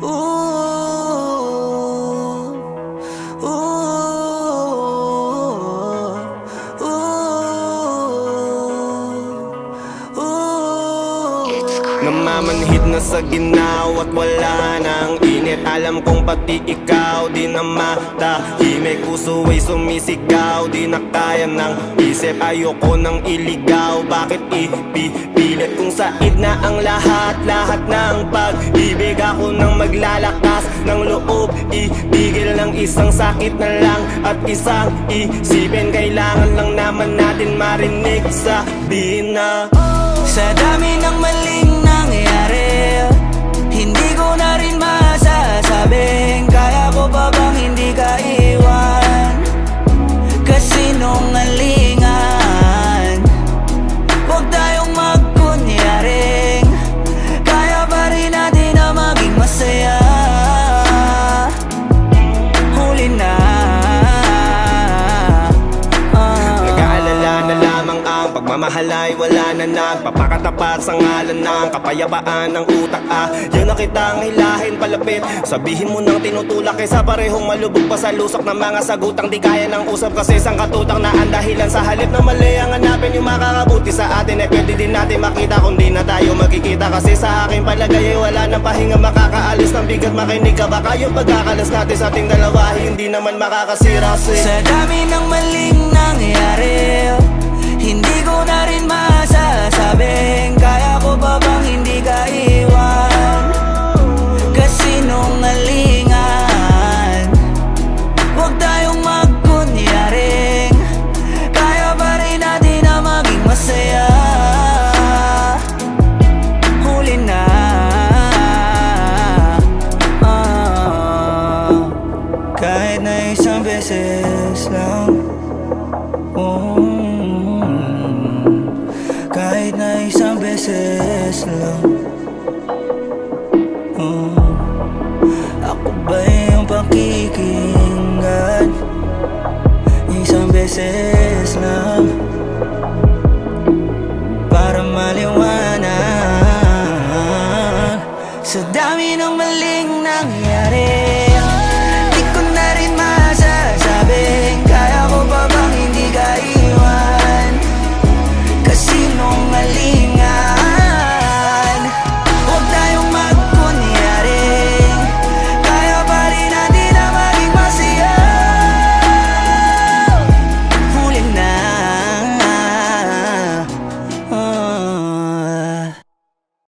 ooh, ooh, ooh. Namamanhid na sa ginaw at wala nang init. Alam kong pati ikaw di na matahimik. Puso ay sumisigaw, di na kaya ng isip. Ayoko nang iligaw, bakit ipipilit? Kung said na ang lahat ng pag-ibig. Ako nang maglalakas ng loob, ibigil ng isang sakit na lang at isang isipin. Kailangan lang naman natin marinig, sabihin na sa dami ng maling nangyari, hindi ko na rin masasabing kaya ko pa bang hindi ka iwan. Kasinungalingan, huwag tayong magkunyaring kaya pa rin natin na maging masaya. Huli na, nag-aalala na lamang ang pagmamahal ay wala na nagpapakatapat sa ngalan ng kapayapaan ng utak. Yun na kitang hilahin palapit, sabihin mo nang tinutulak kaysa parehong malubog pa sa lusok ng mga sagutang di kaya ng usap. Kasi isang katutang na ang dahilan sa halip na mali ang hanapin yung makakabuti sa atin. Eh pwede din natin makita kung di na tayo magkikita. Kasi sa aking palagay ay wala nang pahinga makakaalis ng bigat. Makinig ka baka yung pagkakalas natin sa ating dalawa hindi naman makakasira. sa dami ng maling nangyari, hindi ko na rin masasabing kaya ko pa bang hindi ka iwan. Kasinungalingan, huwag tayong magkunyaring kaya pa rin natin na maging masaya. Huli na, kahit na isang beses lang, kahit na isang beses lang. Ako ba yung pakikinggan? Isang beses lang para maliwanag sa dami ng mali